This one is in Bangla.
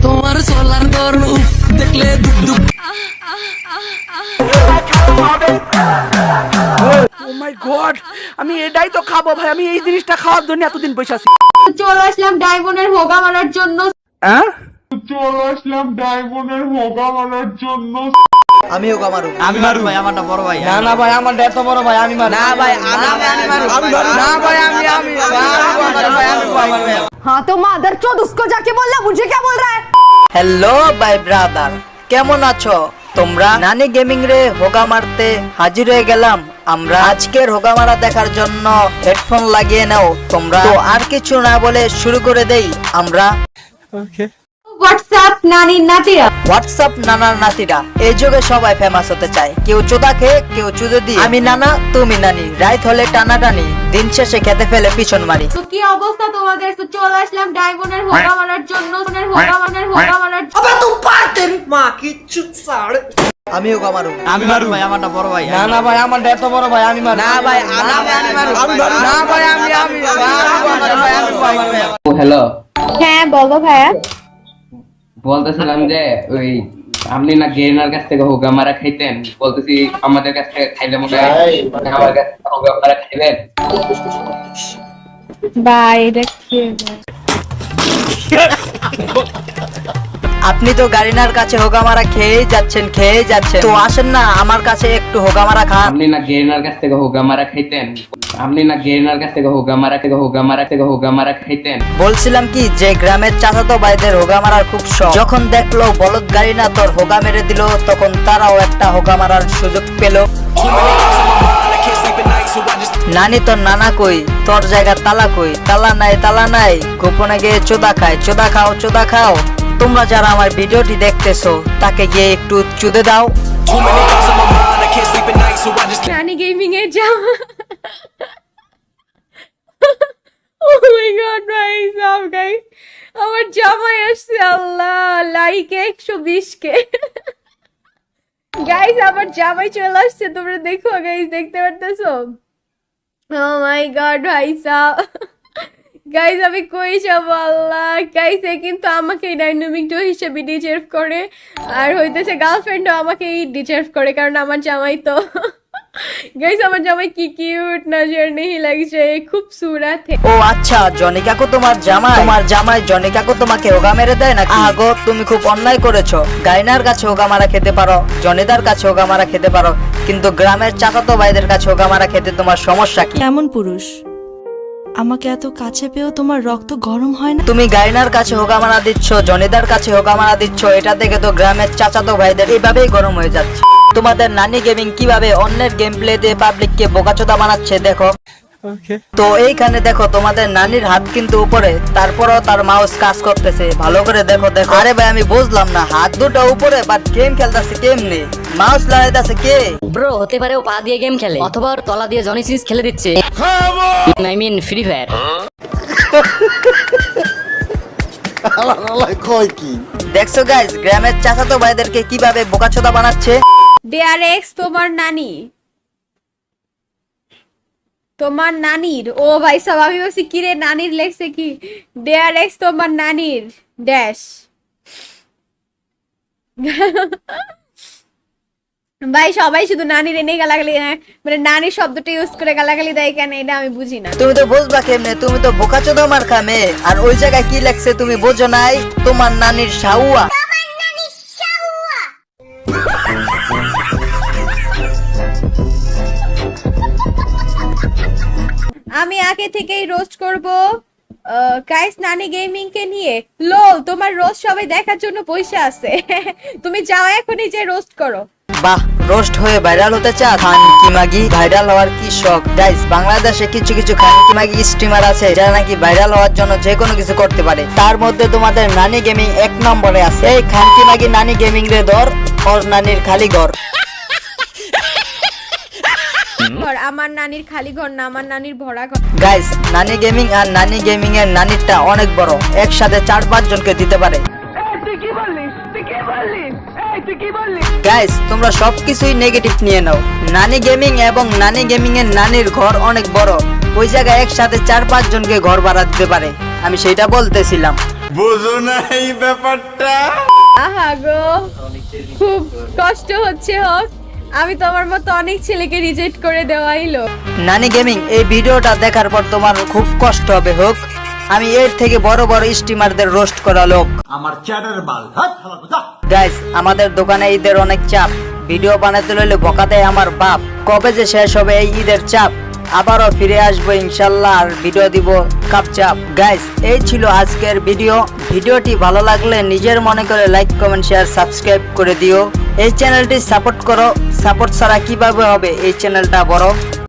তোমার সোলার গরম উফ দেখলে দুক দুক। ও মাই গড, আমি এটাই তো খাবো ভাই, আমি এই জিনিসটা খাওয়ার জন্য এতদিন বসে আছি। চলে আসলাম ডায়মন্ডের হোগা মারার জন্য। হ্যাঁ, আমি হোগা মারু, আমি মারু ভাই, আমার না বড় ভাই। না না ভাই, আমার এত বড় ভাই, আমি মারু। না ভাই, আমি মারু, আমি মারু। না ভাই, আমি हाँ तो मादर चोद उसको जाके बोलना, मुझे क्या बोल रहा है? হ্যালো ভাই ব্রাদার, কেমন আছো তোমরা? নানি গেমিং রে হোগা মারতে হাজির হয়ে গেলাম আমরা। আজকের হোগা মারা দেখার জন্য হেডফোন লাগিয়ে নাও তোমরা। তো আর কিছু না বলে শুরু করে দেই আমরা। व्हाट्सएप नानी नातिया। হোয়াটসঅ্যাপ নানার নাতিরা এই যুগে সবাই ফেমাস হতে চায়, কেউ চোদা খেয়ে, কেউ চুদো দিয়ে। আমি নানা, তুমি নানি, রাইত হলে টানাটানি, দিন শেষে খেতে ফেলে পিছন মারি। তো কি অবস্থা তোমাদের? তো চলে আসলাম ডায়মন্ডের হোগা মারার জন্য, হোগা মারার আবার তুই পারতেন মা কিচ্ছু ছাড়। আমি হোগা মারু, আমি মারু ভাই, আমার না বড় ভাই। না না ভাই, আমার এত বড় ভাই, আমি মারু। না ভাই, আমি মারু, আমি মারু। না ভাই, আমি হ্যালো, হ্যাঁ বলো ভাইয়া। বলতেছিলাম যে ওই আপনি না গেরিনার কাছ থেকে হোগা মারা খাইতেন, বলতেছি আমাদের কাছ থেকে খাইলে মনে হয় আমার কাছ থেকে হোগা মারা খাইবেন। বাই। আপনি তো গারিনার কাছে হোগা মারা খেয়েই যাচ্ছেন। তো আসেন না আমার কাছে একটু হোগা মারা খান। আপনি না গেরিনার কাছ থেকে হোগা মারা খাইতেন, আপনি না গেরিনার কাছ থেকে হোগা মারা খাইতেন। বলছিলাম কি যে গ্রামের চাচাতো ভাইদের হোগা মারার খুব শখ। যখন দেখলো বলদ গারিনা তোর হোগা মেরে দিল, তখন তারাও একটা হোগা মারার সুযোগ পেল। নানি তোর নানা কই, তোর জায়গা তালা কই, তালা নাই, গোপনে গিয়ে চোদা খাও। তোমরা যারা আমার ভিডিওটি দেখতেছো তাকে গিয়ে একটু চুদে দাও। নানি গেমিং এর জামা। ও মাই গড গাইস, গাইস আমার জামাই আসছে, আল্লাহ লাইক 120 কে। গাইস আমার জামাই চলে আসছে, তোমরা দেখো গাইস, দেখতে পারতেছো? ও মাই গড ভাই সাহেব, গাইস আমি কই যাব আল্লাহ। গাইস এ কিন্তু আমাকে ডাইনামিক ডো হিসেবে ডিজার্ভ করে, আর হইতেছে গার্লফ্রেন্ডও আমাকে ডিজার্ভ করে, কারণ আমার জামাই তো। গাইস আমার জামাই কি কিউট নজর নেই লাগছে, খুবসুরত হে। ও আচ্ছা, জনি কাকু তোমার জামাই জনি কাকু তোমাকে হোগা মেরে দেয় নাকি? আগো তুমি খুব অন্যায় করেছো। গাইনার কাছে হোগা মারা খেতে পারো, জনিদার কাছে হোগা মারা খেতে পারো, কিন্তু গ্রামের চাচাতো ভাইদের কাছে হোগা মারা খেতে তোমার সমস্যা কি? কেমন পুরুষ? আমাকে এত কাছে পেয়েও তোমার রক্ত গরম হয় না? তুমি গাইনার কাছে হোগা মারা দিচ্ছ, জনিদার কাছে হোগা মারা দিচ্ছ, এটা দেখে তো গ্রামের চাচাতো ভাইদের এইভাবেই গরম হয়ে যাচ্ছে। তোমাদের নানি গেমিং কিভাবে অন্যের গেম প্লে দিয়ে পাবলিককে বোকাচোদা বানাচ্ছে দেখো। তো এইখানে দেখো তোমাদের নানির হাত কিন্তু উপরে, তারপরেও তার মাউস কাজ করতেছে, ভালো করে দেখো। আরে ভাই আমি বুঝলাম না, হাত দুটো উপরে বাট গেম খেলতেছে কেমনে? মাউস লড়াইতেছে কে? ব্রো হতে পারে ও পা দিয়ে গেম খেলে, অথবা ওর তলা দিয়ে জনি সিরিজ খেলে দিচ্ছে। I mean free fire. দেখছো গাইস, গ্রামের চাচাতো ভাইদেরকে কিভাবে বোকাচোদা বানাচ্ছে। ডিয়ার এক্স তোমার নানির ও ভাই সব আমি বলছি কি রে, নানির লেখছে কি? ডিয়ার এক্স তোমার নানির ড্যাশ। ভাই সবাই শুধু নানির এনে গালাগালি, মানে নানির শব্দটা ইউজ করে গালাগালি দেয় কেন, এটা আমি বুঝি না। তুমি তো বুঝবা কেমনে? তুমি তো বোকাচোদা মার খামে। আর ওই জায়গায় কি লেখছে তুমি বোঝো নাই? তোমার নানির শাহুয়া। আমি আগে থেকেই রোস্ট করব গাইস নানি গেমিং কে নিয়ে। লোল তোমার রোস্ট সবাই দেখার জন্য পয়সা আছে। তুমি যাও এখনই যে রোস্ট করো। বাহ, রোস্ট হয়ে ভাইরাল হতে চা? খানকি মাগি ভাইরাল হওয়ার কি শখ? গাইস বাংলাদেশে কিছু খানকি মাগি স্ট্রিমার আছে যারা নাকি ভাইরাল হওয়ার জন্য যে কোনো কিছু করতে পারে। তার মধ্যে তোমাদের নানি গেমিং 1 নম্বরে আছে। এই খানকি মাগি নানি গেমিং রে ধর, ওর নানির খালি ঘর। আমার নানির খালি ঘর না, আমার নানির ভরা ঘর। গাইস নানি গেমিং আর নানি গেমিং এর নানিরটা অনেক বড়, একসাথে 4-5 জনকে দিতে পারে। গাইস তোমরা সবকিছুই নেগেটিভ নিয়ে নাও। নানি গেমিং এবং নানি গেমিং এর নানির ঘর অনেক বড়, ওই জায়গায় একসাথে 4-5 জনকে ঘর ভাড়া দিতে পারে। আমি সেটা বলতেছিলাম। আহা গো, খুব কষ্ট হচ্ছে হোক, আমি তোমার মতো অনেক ছেলেকে রিজেক্ট করে দেওয়াইলো। নানি গেমিং, এই ভিডিওটা দেখার পর তোমার খুব কষ্ট হবে হোক। আমি এর থেকে বড় বড় স্ট্রিমারদের রোস্ট করা লোক। গাইস, আমাদের দোকানে ঈদের অনেক চাপ, ভিডিও বানাতে লইলে বকা দেয় আমার বাপ। কবে যে শেষ হবে এই ঈদের চাপ, আবারও ফিরে আসবো ইনশাল্লাহ আর ভিডিও দিব কাপচাপ। গাইস, এই ছিল আজকের ভিডিওটি ভালো লাগলে নিজের মনে করে লাইক কমেন্ট শেয়ার সাবস্ক্রাইব করে দিও। এই চ্যানেলটি সাপোর্ট করো, সাপোর্ট ছাড়া কিভাবে হবে এই চ্যানেলটা বড়।